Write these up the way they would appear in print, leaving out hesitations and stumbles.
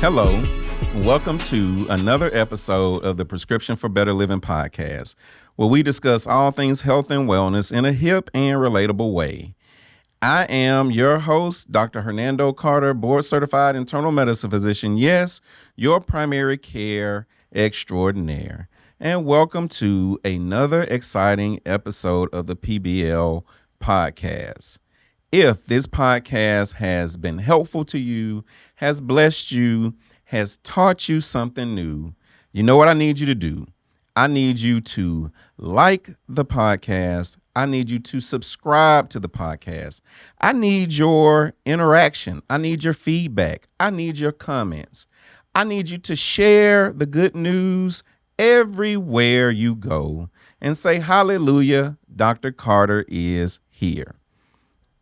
Hello, welcome to another episode of the Prescription for Better Living podcast, where we discuss all things health and wellness in a hip and relatable way. I am your host, Dr. Hernando Carter, board-certified internal medicine physician. Yes, your primary care extraordinaire. And welcome to another exciting episode of the PBL podcast. If this podcast has been helpful to you, has blessed you, has taught you something new, you know what I need you to do? I need you to like the podcast. I need you to subscribe to the podcast. I need your interaction. I need your feedback. I need your comments. I need you to share the good news everywhere you go and say, hallelujah, Dr. Carter is here.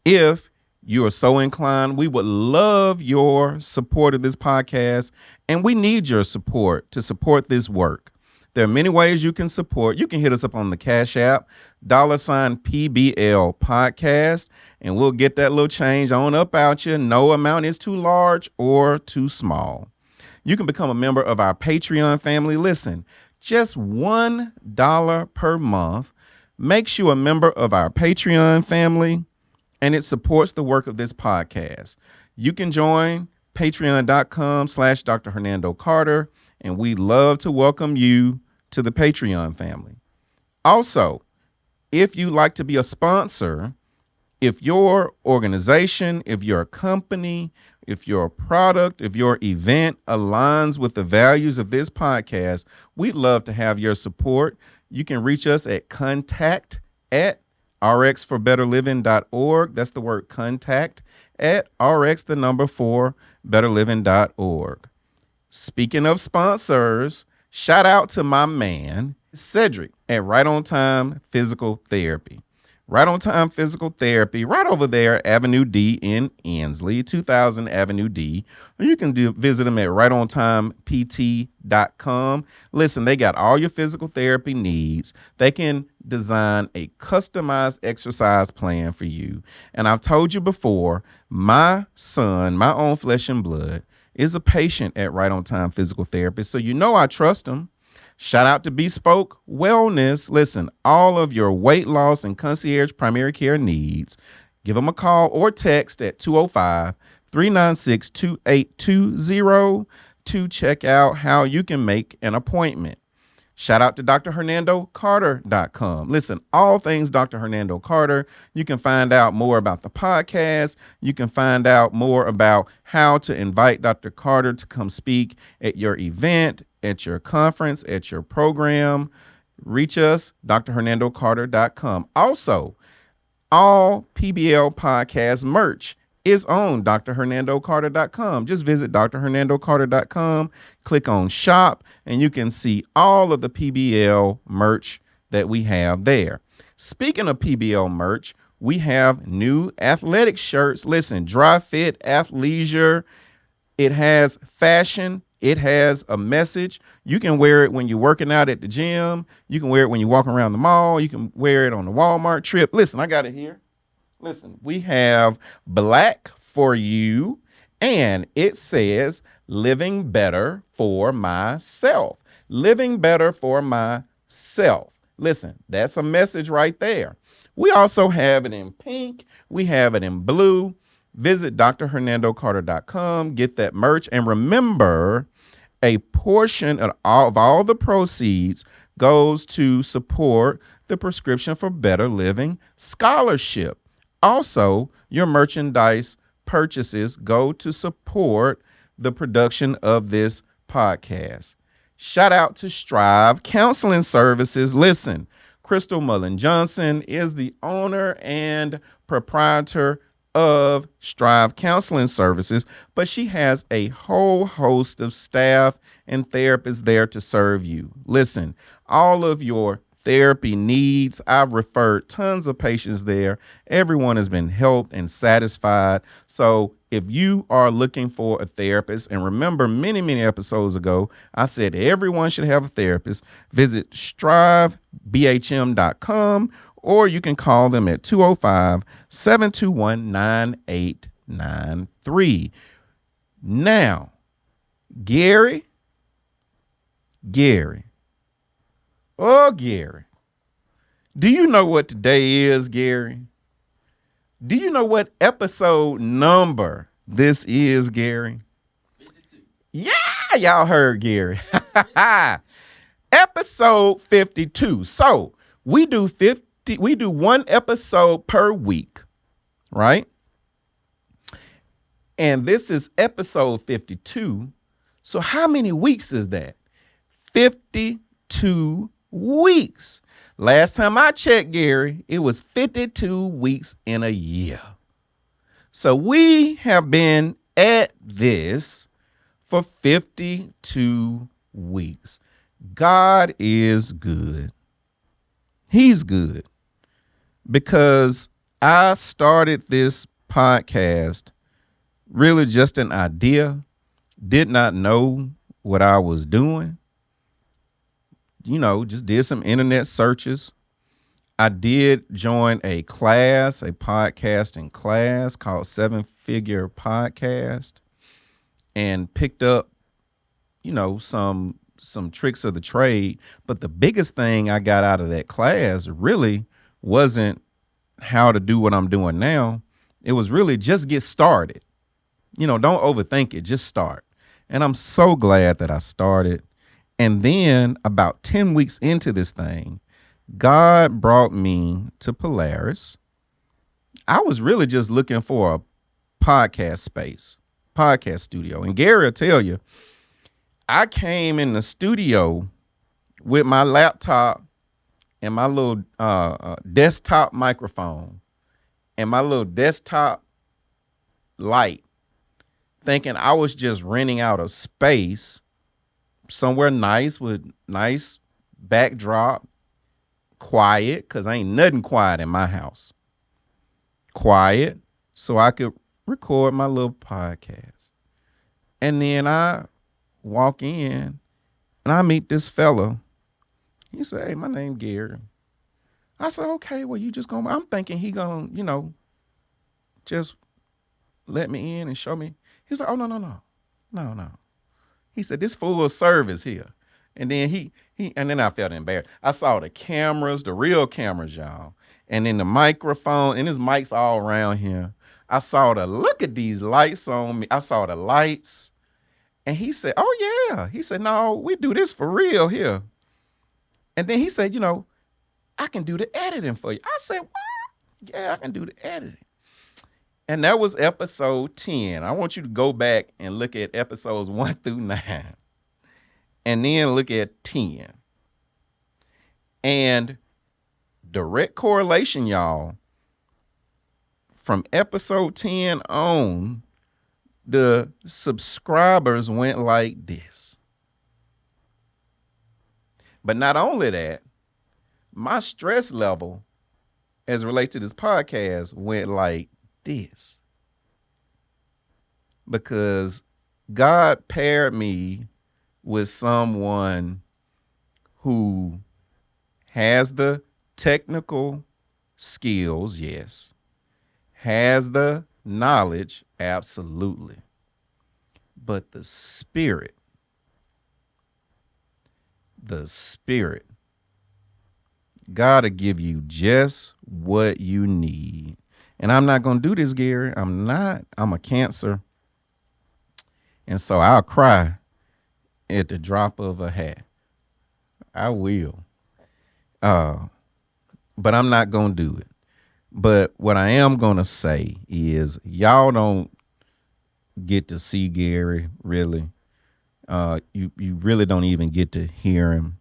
If you are so inclined, we would love your support of this podcast, and we need your support to support this work. There are many ways you can support. You can hit us up on the Cash App, $PBL podcast, and we'll get that little change on up out you. No amount is too large or too small. You can become a member of our Patreon family. Listen, just $1 per month makes you a member of our Patreon family, and it supports the work of this podcast. You can join patreon.com/Dr. Hernando Carter, and we'd love to welcome you to the Patreon family. Also, if you'd like to be a sponsor, if your organization, if your company, if your product, if your event aligns with the values of this podcast, we'd love to have your support. You can reach us at contact@rxforbetterliving.org. That's the word contact at rx4betterliving.org. Speaking of sponsors, shout out to my man, Cedric at Right On Time Physical Therapy. Right On Time Physical Therapy, right over there, Avenue D in Ensley, 2000 Avenue D. Or you can visit them at rightontimept.com. Listen, they got all your physical therapy needs. They can design a customized exercise plan for you. And I've told you before, my son, my own flesh and blood, is a patient at Right On Time Physical Therapy. So you know I trust him. Shout out to Bespoke Wellness. Listen, all of your weight loss and concierge primary care needs, give them a call or text at 205-396-2820 to check out how you can make an appointment. Shout out to drhernandocarter.com. Listen, all things Dr. Hernando Carter. You can find out more about the podcast. You can find out more about how to invite Dr. Carter to come speak at your event, at your conference, at your program. Reach us, drhernandocarter.com. Also, all PBL podcast merch is on drhernandocarter.com. Just visit drhernandocarter.com, click on shop, and you can see all of the PBL merch that we have there. Speaking of PBL merch, we have new athletic shirts. Listen, Dry Fit Athleisure. It has fashion. It has a message. You can wear it when you're working out at the gym. You can wear it when you're walking around the mall. You can wear it on the Walmart trip. Listen, I got it here. Listen, we have black for you, and it says living better for myself. Living better for myself. Listen, that's a message right there. We also have it in pink. We have it in blue. Visit drhernandocarter.com, get that merch, and remember, a portion of all the proceeds goes to support the Prescription for Better Living Scholarship. Also, your merchandise purchases go to support the production of this podcast. Shout out to Strive Counseling Services. Listen, Crystal Mullen Johnson is the owner and proprietor of Strive Counseling Services, but she has a whole host of staff and therapists there to serve you. Listen, all of your therapy needs, I've referred tons of patients there. Everyone has been helped and satisfied. So if you are looking for a therapist, and remember many episodes ago, I said everyone should have a therapist, visit strivebhm.com, or you can call them at 205-721-9893. Now, Gary, Gary, oh, Gary. Do you know what today is, Gary? Do you know what episode number this is, Gary? 52. Yeah, y'all heard Gary. Episode 52. So we do one episode per week, right? And this is episode 52. So how many weeks is that? 52 weeks. Last time I checked, Gary, it was 52 weeks in a year. So we have been at this for 52 weeks. God is good. He's good because I started this podcast really just an idea, did not know what I was doing. Just did some internet searches. I did join a class, a podcasting class called 7-Figure Podcast, and picked up, some tricks of the trade. But the biggest thing I got out of that class really wasn't how to do what I'm doing now. It was really just get started. Don't overthink it, just start. And I'm so glad that I started. And then about 10 weeks into this thing, God brought me to Polaris. I was really just looking for a podcast space, podcast studio. And Gary will tell you, I came in the studio with my laptop and my little desktop microphone and my little desktop light, thinking I was just renting out a space somewhere nice with nice backdrop, quiet, because ain't nothing quiet in my house. Quiet, so I could record my little podcast. And then I walk in and I meet this fella. He said, "Hey, my name Gary." I said, "Okay, well, you just gonna," I'm thinking he gonna, just let me in and show me. He was like, "Oh, no. He said, this full of service here." And then and then I felt embarrassed. I saw the cameras, the real cameras, y'all. And then the microphone, and his mic's all around here. I saw look at these lights on me. I saw the lights. And he said, "Oh, yeah." He said, "No, we do this for real here." And then he said, "I can do the editing for you." I said, "What?" "Yeah, I can do the editing." And that was episode 10. I want you to go back and look at episodes 1 through 9. And then look at 10. And direct correlation, y'all. From episode 10 on, the subscribers went like this. But not only that, my stress level as it relates to this podcast went like this. Because God paired me with someone who has the technical skills, yes, has the knowledge, absolutely, but the spirit, God will give you just what you need. And I'm not going to do this, Gary. I'm a Cancer. And so I'll cry at the drop of a hat. I will. But I'm not going to do it. But what I am going to say is y'all don't get to see Gary, really. You really don't even get to hear him.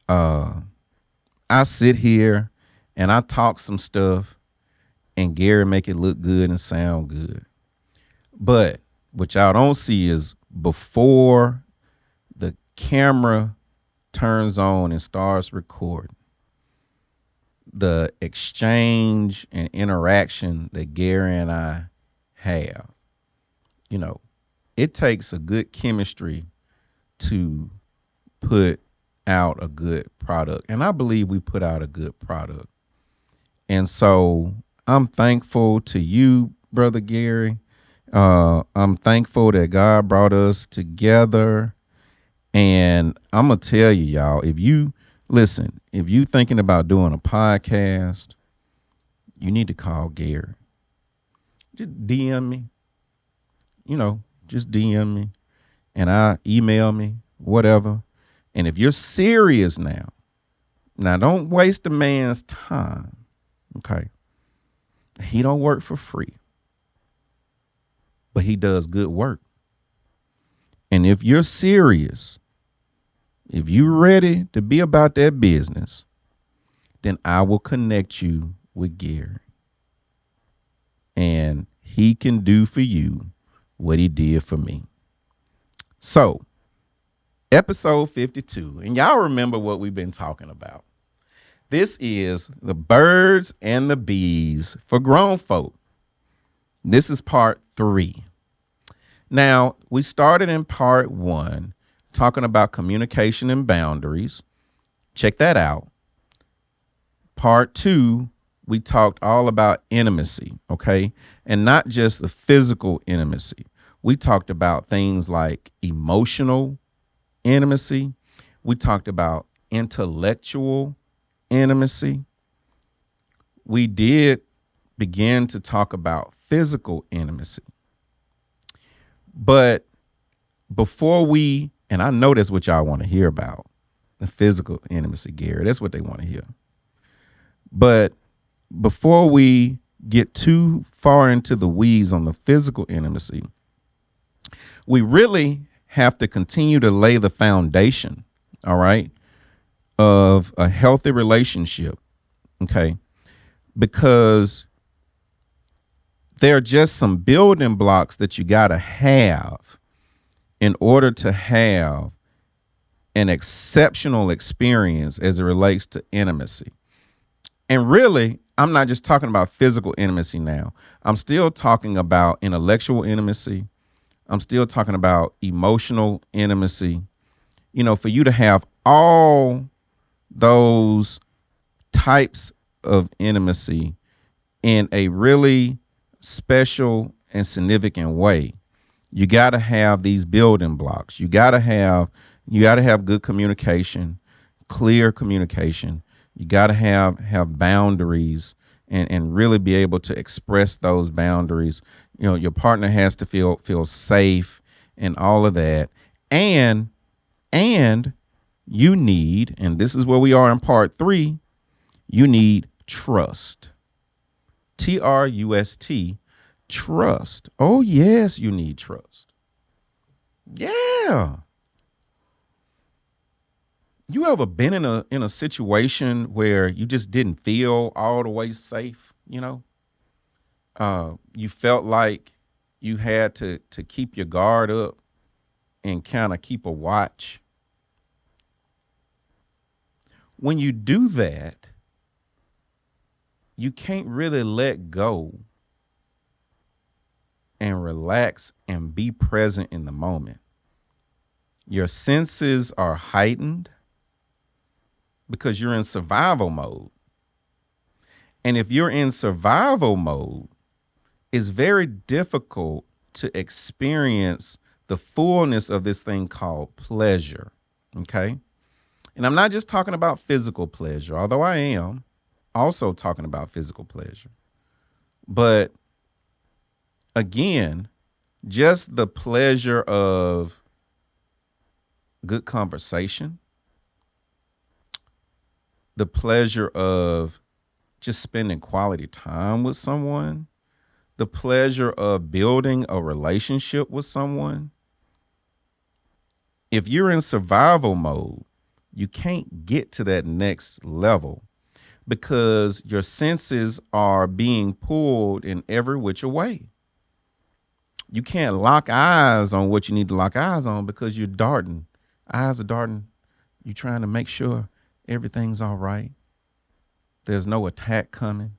I sit here and I talk some stuff and Gary make it look good and sound good. But what y'all don't see is before the camera turns on and starts recording, the exchange and interaction that Gary and I have. It takes a good chemistry to put out a good product. And I believe we put out a good product. And so I'm thankful to you, Brother Gary. I'm thankful that God brought us together. And I'm going to tell you, y'all, if you thinking about doing a podcast, you need to call Gary. Just DM me, just DM me and email me, whatever. And if you're serious now don't waste a man's time. Okay. He don't work for free, but he does good work. And if you're serious, if you're ready to be about that business, then I will connect you with Gary. And he can do for you what he did for me. So, episode 52, and y'all remember what we've been talking about. This is the birds and the bees for grown folk. This is part 3. Now, we started in part 1 talking about communication and boundaries. Check that out. Part 2, we talked all about intimacy, okay? And not just the physical intimacy. We talked about things like emotional intimacy. We talked about intellectual intimacy. We did begin to talk about physical intimacy. But and I know that's what y'all want to hear about, the physical intimacy, Gary. That's what they want to hear. But before we get too far into the weeds on the physical intimacy, we really have to continue to lay the foundation, all right, of a healthy relationship, okay? Because there are just some building blocks that you got to have in order to have an exceptional experience as it relates to intimacy. And really, I'm not just talking about physical intimacy now. I'm still talking about intellectual intimacy. I'm still talking about emotional intimacy. For you to have all those types of intimacy in a really special and significant way, you got to have these building blocks. You got to have good communication, clear communication. You got to have boundaries and really be able to express those boundaries. Your partner has to feel safe and all of that. And you need, and this is where we are in part 3, you need trust. TRUST, trust. Oh, yes, you need trust. Yeah. You ever been in a situation where you just didn't feel all the way safe, you felt like you had to keep your guard up and kind of keep a watch? When you do that, you can't really let go and relax and be present in the moment. Your senses are heightened because you're in survival mode. And if you're in survival mode, it's very difficult to experience the fullness of this thing called pleasure, okay? And I'm not just talking about physical pleasure, although I am also talking about physical pleasure. But again, just the pleasure of good conversation, the pleasure of just spending quality time with someone, the pleasure of building a relationship with someone. If you're in survival mode, you can't get to that next level because your senses are being pulled in every which way. You can't lock eyes on what you need to lock eyes on because you're darting. Eyes are darting. You're trying to make sure everything's all right. There's no attack coming.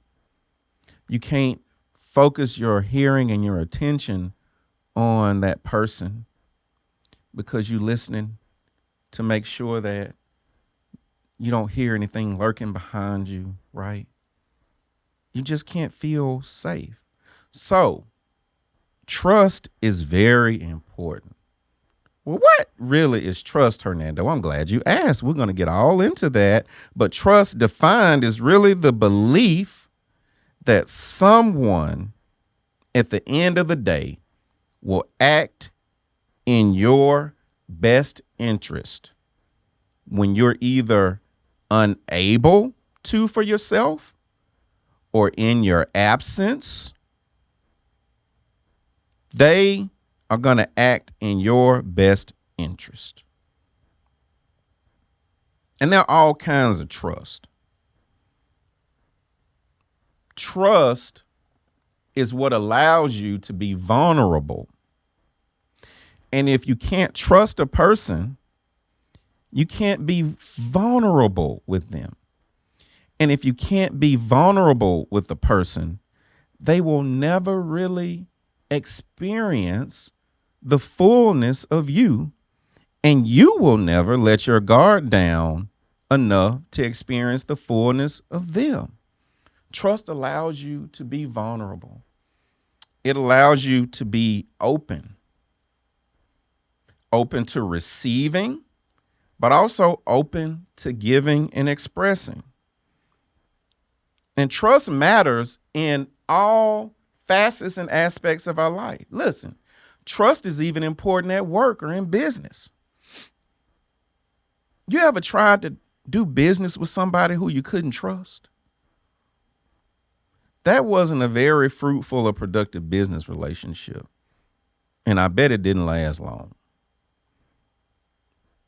You can't focus your hearing and your attention on that person because you're listening to make sure that you don't hear anything lurking behind you, right? You just can't feel safe. So Trust is very important. Well, what really is trust, Hernando? I'm glad you asked. We're going to get all into that. But trust defined is really the belief that someone at the end of the day will act in your best interest when you're either unable to for yourself or in your absence. They are going to act in your best interest. And there are all kinds of trust. Trust is what allows you to be vulnerable. And if you can't trust a person, you can't be vulnerable with them. And if you can't be vulnerable with the person, they will never really experience the fullness of you, and you will never let your guard down enough to experience the fullness of them. Trust allows you to be vulnerable. It allows you to be open to receiving, but also open to giving and expressing. And trust matters in all facets and aspects of our life. Listen, trust is even important at work or in business. You ever tried to do business with somebody who you couldn't trust? That wasn't a very fruitful or productive business relationship. And I bet it didn't last long.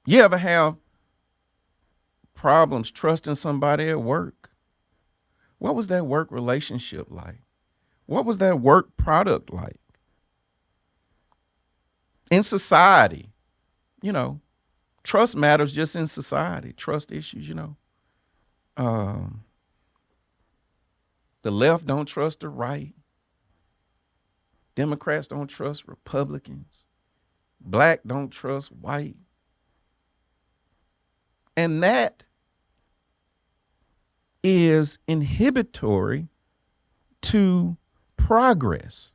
You ever have problems trusting somebody at work? What was that work relationship like? What was that work product like? In society, trust matters just in society. Trust issues, the left don't trust the right. Democrats don't trust Republicans. Black don't trust white. And that is inhibitory to progress.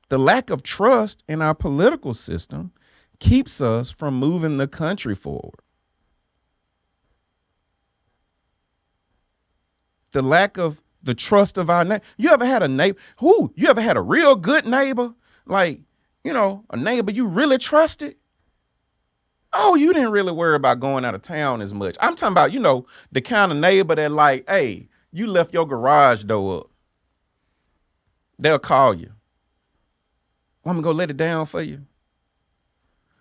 The lack of trust in our political system keeps us from moving the country forward. The lack of the trust of our neighbor. You ever had a neighbor? You ever had a real good neighbor? Like, a neighbor you really trusted? Oh, you didn't really worry about going out of town as much. I'm talking about, the kind of neighbor that like, hey, you left your garage door up. They'll call you. I'm going to go let it down for you.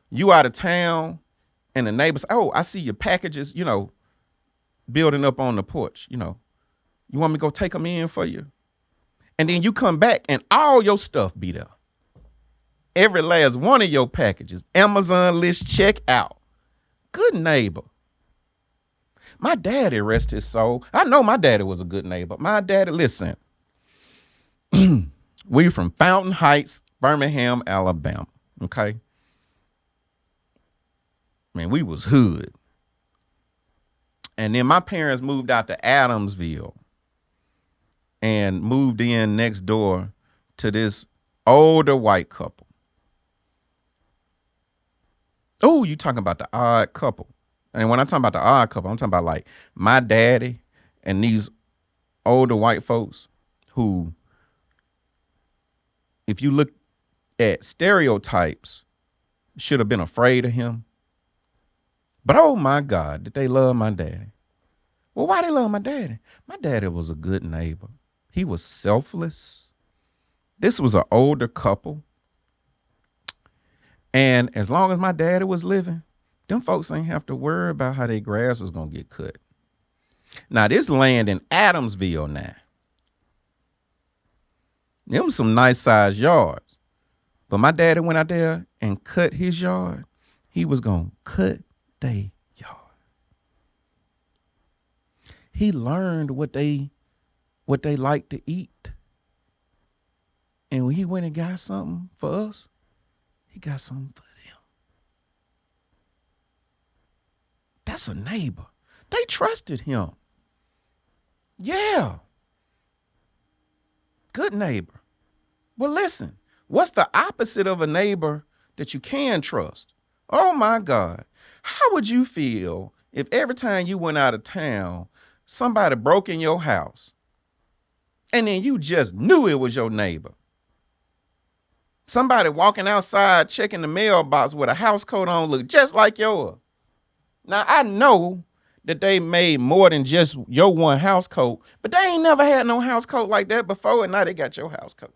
You out of town and the neighbors, oh, I see your packages, building up on the porch, You want me to go take them in for you? And then you come back and all your stuff be there. Every last one of your packages, Amazon list check out. Good neighbor. My daddy, rest his soul. I know my daddy was a good neighbor. My daddy, listen, we from Fountain Heights, Birmingham, Alabama. Okay. Man, we was hood. And then my parents moved out to Adamsville and moved in next door to this older white couple. Oh, you talking about the odd couple. And when I'm talking about the odd couple, I'm talking about like my daddy and these older white folks who, if you look at stereotypes, should have been afraid of him. But oh my God, did they love my daddy? Well, why they love my daddy? My daddy was a good neighbor. He was selfless. This was an older couple. And as long as my daddy was living, them folks ain't have to worry about how their grass was going to get cut. Now, this land in Adamsville now, them some nice sized yards. But my daddy went out there and cut his yard. He was going to cut their yard. He learned what they like to eat. And when he went and got something for us, he got something for them. That's a neighbor. They trusted him. Yeah. Good neighbor. Well, listen, What's the opposite of a neighbor that you can trust? Oh my God. How would you feel if every time you went out of town, somebody broke in your house and then you just knew it was your neighbor? Somebody walking outside checking the mailbox with a house coat on look just like yours. Now, I know that they made more than just your one house coat, but they ain't never had no house coat like that before, and now they got your house coat.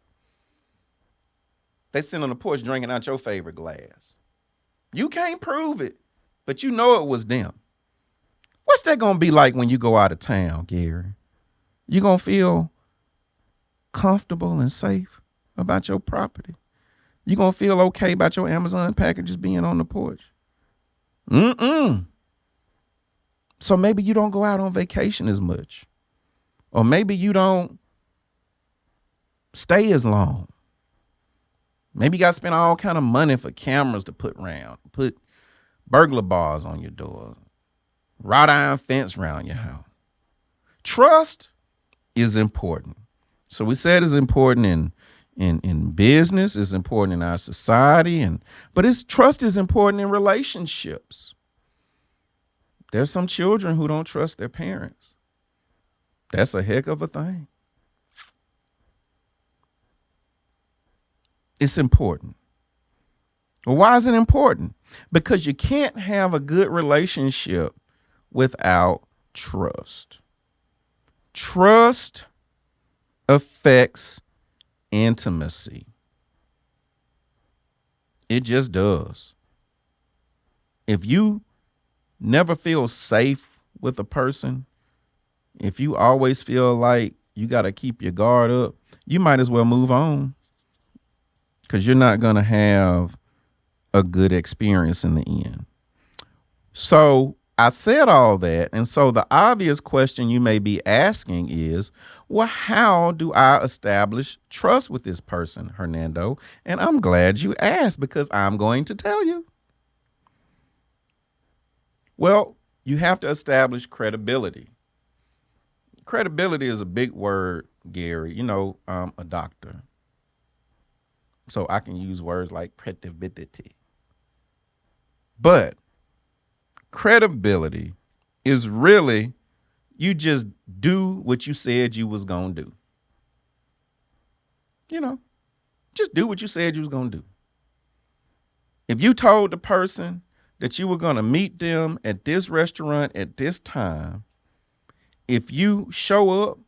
They sit on the porch drinking out your favorite glass. You can't prove it, but you know it was them. What's that going to be like when you go out of town, Gary? You going to feel comfortable and safe about your property? You going to feel okay about your Amazon packages being on the porch? So maybe you don't go out on vacation as much. Or maybe you don't stay as long. Maybe you got to spend all kind of money for cameras to put around, put burglar bars on your door, wrought iron fence around your house. Trust is important. So we said it's important in business, it's important in our society, but trust is important in relationships. There's some children who don't trust their parents. That's a heck of a thing. It's important. Well, why is it important? Because you can't have a good relationship without trust. Trust affects intimacy. It just does. If you never feel safe with a person, if you always feel like you got to keep your guard up, you might as well move on, because you're not going to have a good experience in the end. So I said all that. And so the obvious question you may be asking is, well, how do I establish trust with this person, Hernando? And I'm glad you asked, because I'm going to tell you. Well, you have to establish credibility. Credibility is a big word, Gary. You know, I'm a doctor, so I can use words like credibility. But credibility is really, you just do what you said you was going to do. You know, just do what you said you was going to do. If you told the person that you were going to meet them at this restaurant at this time, if you show up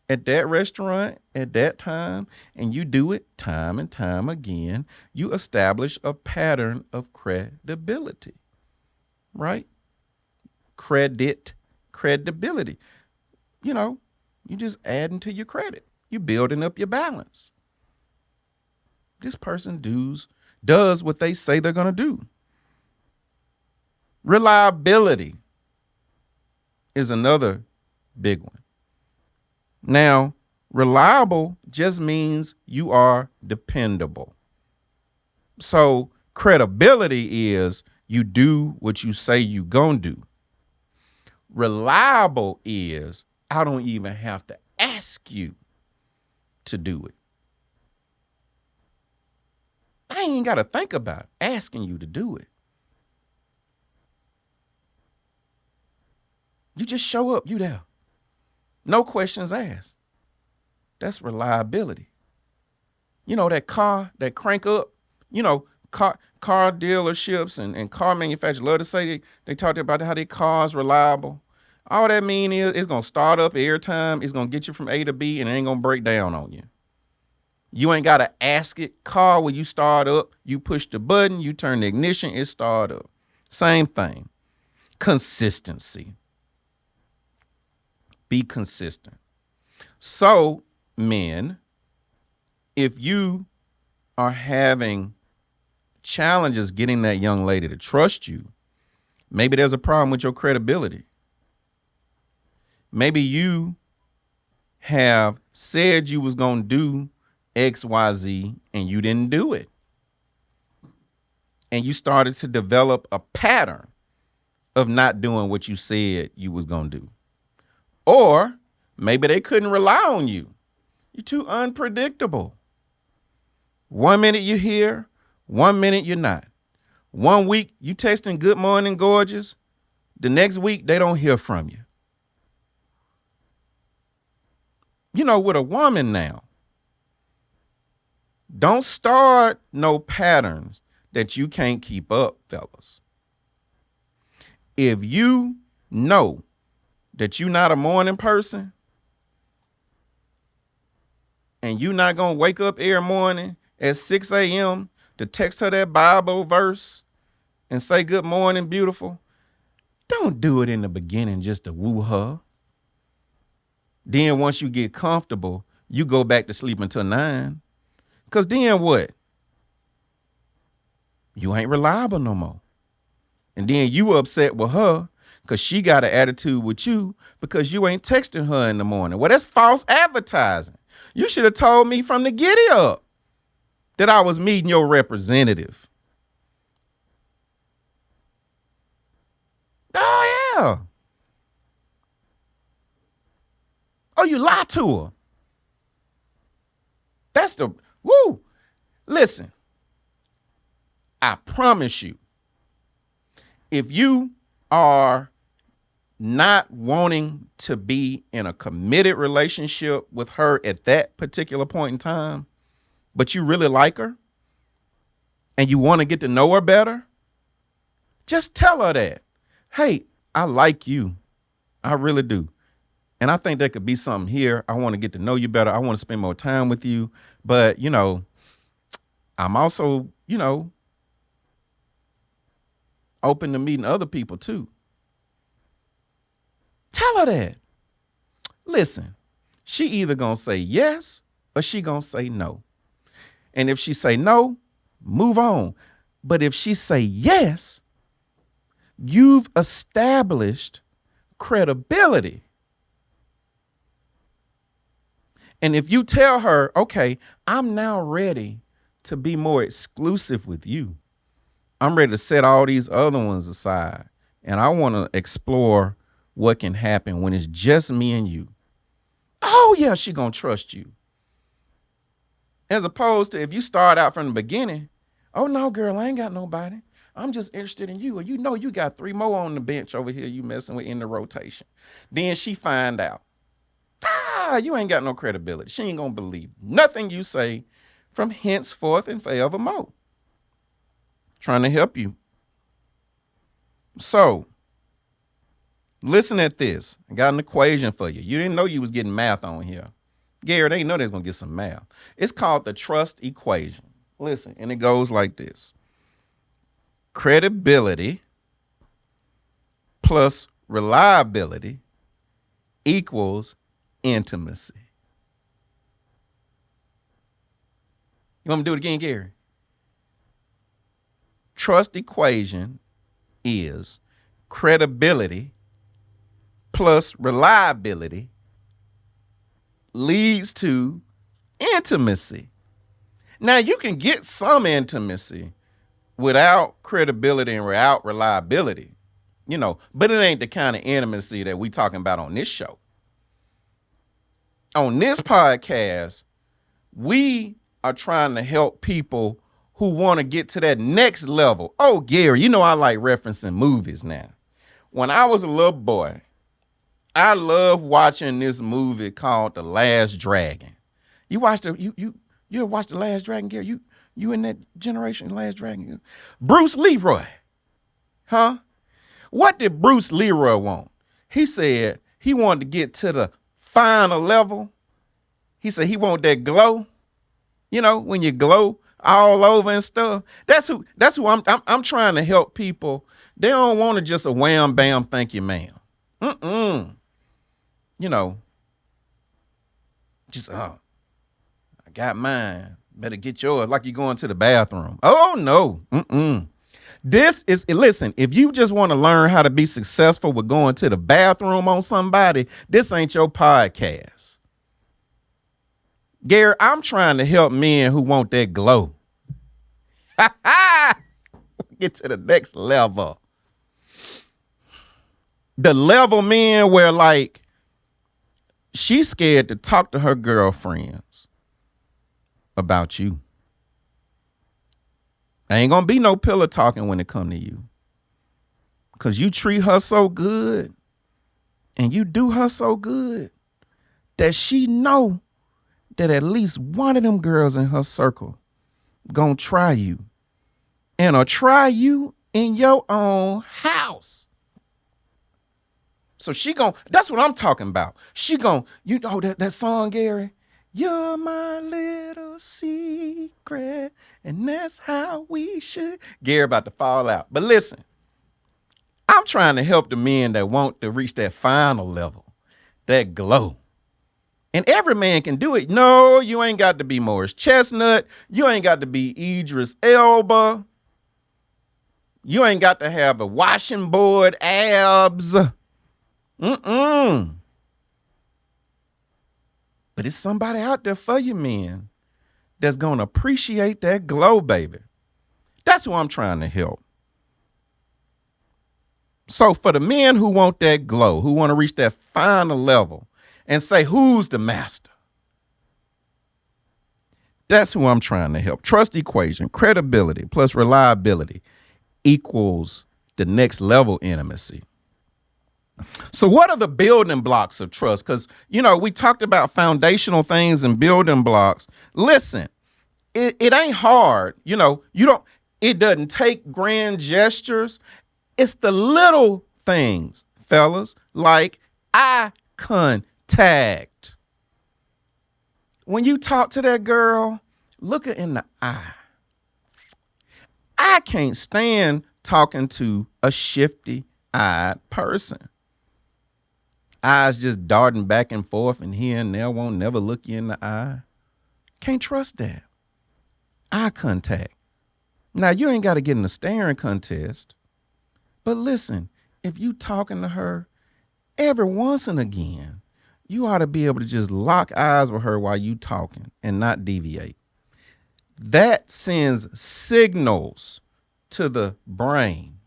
at that restaurant at that time and you do it time and time again, you establish a pattern of credibility, right? Credibility. You know, you just adding to your credit. You're building up your balance. This person does what they say they're going to do. Reliability is another big one. Now, reliable just means you are dependable. So credibility is you do what you say you gonna do. Reliable is I don't even have to ask you to do it. I ain't got to think about asking you to do it. You just show up, you there. No questions asked. That's reliability. You know, that car, that crank up, you know, car dealerships and car manufacturers love to say they talk about how their car's reliable. All that mean is it's going to start up every time. It's going to get you from A to B and it ain't going to break down on you. You ain't got to ask it. Car, when you start up, you push the button, you turn the ignition, it start up. Same thing. Consistency. Be consistent. So, men, if you are having challenges getting that young lady to trust you, maybe there's a problem with your credibility. Maybe you have said you was going to do X, Y, Z, and you didn't do it. And you started to develop a pattern of not doing what you said you was going to do. Or maybe they couldn't rely on you. You're too unpredictable. 1 minute you're here, 1 minute you're not. 1 week you texting good morning, gorgeous. The next week they don't hear from you. You know, with a woman now, don't start no patterns that you can't keep up, fellas. If you know that you're not a morning person and you're not going to wake up every morning at 6 a.m. to text her that Bible verse and say, good morning, beautiful, don't do it in the beginning just to woo her. Then once you get comfortable, you go back to sleep until 9. Because then what? You ain't reliable no more. And then you upset with her because she got an attitude with you because you ain't texting her in the morning. Well, that's false advertising. You should have told me from the giddy up that I was meeting your representative. Oh, yeah. Oh, you lie to her. That's the, woo. Listen, I promise you, if you are not wanting to be in a committed relationship with her at that particular point in time, but you really like her and you want to get to know her better, just tell her that. Hey, I like you. I really do. And I think there could be something here. I want to get to know you better. I want to spend more time with you. But, you know, I'm also, you know, open to meeting other people too. Tell her that. Listen, she either gonna say yes or she gonna say no. And if she say no, move on. But if she say yes, you've established credibility. And if you tell her, okay, I'm now ready to be more exclusive with you. I'm ready to set all these other ones aside. And I want to explore what can happen when it's just me and you. Oh, yeah, she going to trust you. As opposed to if you start out from the beginning, oh, no, girl, I ain't got nobody. I'm just interested in you. Or you know you got 3 more on the bench over here you messing with in the rotation. Then she find out. You ain't got no credibility. She ain't going to believe nothing you say from henceforth and forevermore. Trying to help you. So, listen at this. I got an equation for you. You didn't know you was getting math on here. Gary, they didn't know they was going to get some math. It's called the trust equation. Listen, and it goes like this. Credibility plus reliability equals intimacy. You want me to do it again, Gary? Trust equation is credibility plus reliability leads to intimacy. Now, you can get some intimacy without credibility and without reliability, you know, but it ain't the kind of intimacy that we talking about on this show. On this podcast, we are trying to help people who want to get to that next level. Oh, Gary, you know I like referencing movies now. When I was a little boy, I loved watching this movie called The Last Dragon. You watched you ever watched The Last Dragon, Gary? You in that generation, Last Dragon? Bruce Leroy. Huh? What did Bruce Leroy want? He said he wanted to get to the final level. He said he wanted that glow. You know, when you glow all over and stuff. That's who I'm trying to help people. They don't want to just a wham bam, thank you, ma'am. You know, just I got mine. Better get yours, like you going to the bathroom. Oh no. This is, listen, if you just want to learn how to be successful with going to the bathroom on somebody, this ain't your podcast. Gary, I'm trying to help men who want that glow. Get to the next level. The level men where, like, she's scared to talk to her girlfriends about you. Ain't gonna be no pillow talking when it come to you. Cause you treat her so good and you do her so good that she know that at least one of them girls in her circle gonna try you. And or try you in your own house. So that's what I'm talking about. She you know that song, Gary? You're my little secret, and that's how we should. Gary about to fall out. But listen, I'm trying to help the men that want to reach that final level, that glow. And every man can do it. No, you ain't got to be Morris Chestnut. You ain't got to be Idris Elba. You ain't got to have the washing board abs. But it's somebody out there for you, men, that's going to appreciate that glow, baby. That's who I'm trying to help. So for the men who want that glow, who want to reach that final level and say, who's the master? That's who I'm trying to help. Trust equation, credibility plus reliability equals the next level intimacy. So what are the building blocks of trust? Because, we talked about foundational things and building blocks. Listen, it ain't hard. It doesn't take grand gestures. It's the little things, fellas, like eye contact. When you talk to that girl, look her in the eye. I can't stand talking to a shifty-eyed person. Eyes just darting back and forth and here and there, won't never look you in the eye. Can't trust that. Eye contact. Now, you ain't got to get in a staring contest. But listen, if you talking to her, every once and again, you ought to be able to just lock eyes with her while you talking and not deviate. That sends signals to the brain.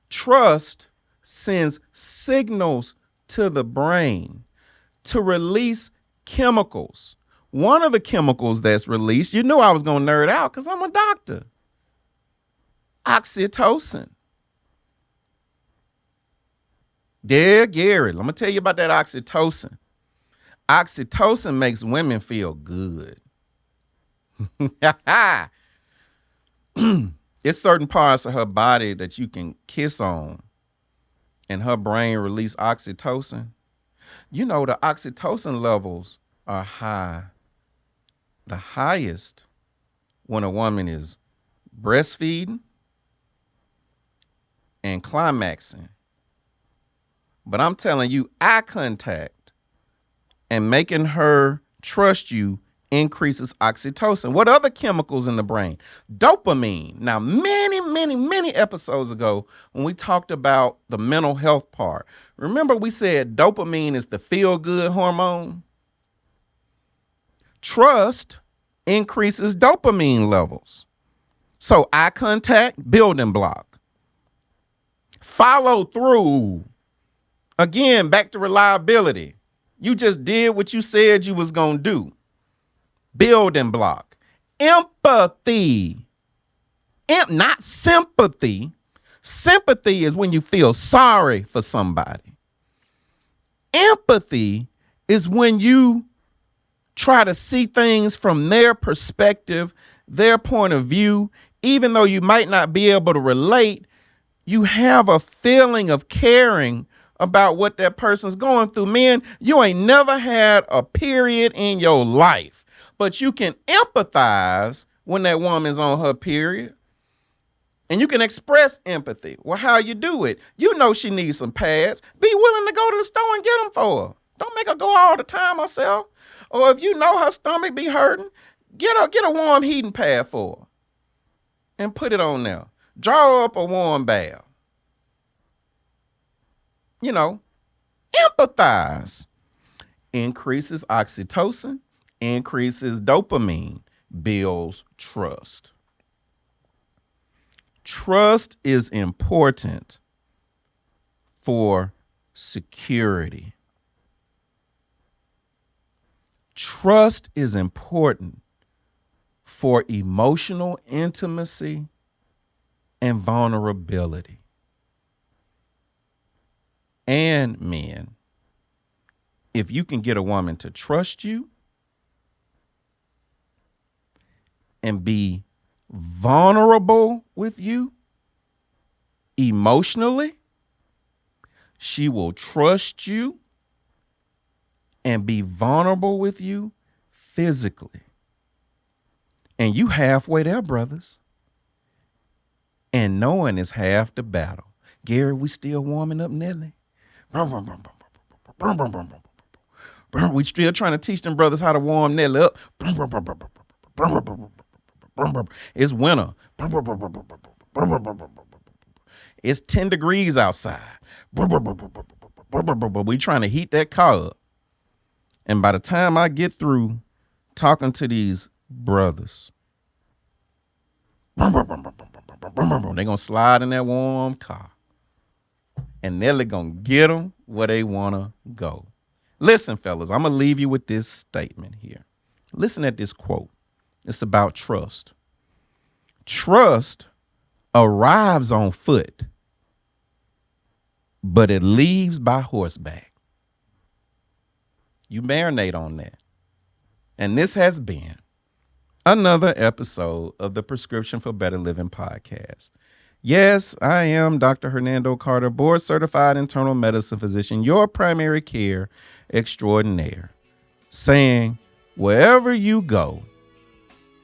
Trust sends signals to the brain to release chemicals. One of the chemicals that's released, you knew I was going to nerd out because I'm a doctor. Oxytocin. Yeah, Gary, I'm going to tell you about that oxytocin. Oxytocin makes women feel good. It's certain parts of her body that you can kiss on and her brain release oxytocin. The oxytocin levels are high. The highest when a woman is breastfeeding and climaxing. But I'm telling you, eye contact and making her trust you increases oxytocin. What other chemicals in the brain? Dopamine. Now, many episodes ago, when we talked about the mental health part, remember we said dopamine is the feel-good hormone? Trust increases dopamine levels. So eye contact, building block. Follow through. Again, back to reliability. You just did what you said you was going to do. Building block. Empathy. Not sympathy. Sympathy is when you feel sorry for somebody. Empathy is when you try to see things from their perspective, their point of view. Even though you might not be able to relate, you have a feeling of caring about what that person's going through. Man, you ain't never had a period in your life, but you can empathize when that woman's on her period. And you can express empathy. Well, how you do it? You know she needs some pads. Be willing to go to the store and get them for her. Don't make her go all the time herself. Or if you know her stomach be hurting, get a warm heating pad for her and put it on there. Draw up a warm bath. Empathize. Increases oxytocin, increases dopamine, builds trust. Trust is important for security. Trust is important for emotional intimacy and vulnerability. And men, if you can get a woman to trust you and be vulnerable with you emotionally, she will trust you and be vulnerable with you physically. And you halfway there, brothers. And knowing is half the battle. Gary, we still warming up Nelly. We still trying to teach them brothers how to warm Nelly up. It's winter. It's 10 degrees outside. We trying to heat that car up. And by the time I get through talking to these brothers, they're going to slide in that warm car. And Nelly going to get them where they want to go. Listen, fellas, I'm going to leave you with this statement here. Listen at this quote. It's about trust. Trust arrives on foot, but it leaves by horseback. You marinate on that. And this has been another episode of the Prescription for Better Living podcast. Yes, I am Dr. Hernando Carter, board certified internal medicine physician, your primary care extraordinaire, saying, wherever you go,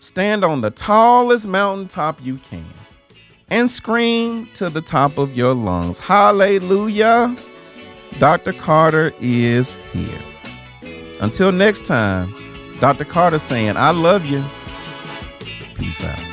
stand on the tallest mountaintop you can and scream to the top of your lungs, hallelujah, Dr. Carter is here. Until next time, Dr. Carter saying, I love you. Peace out.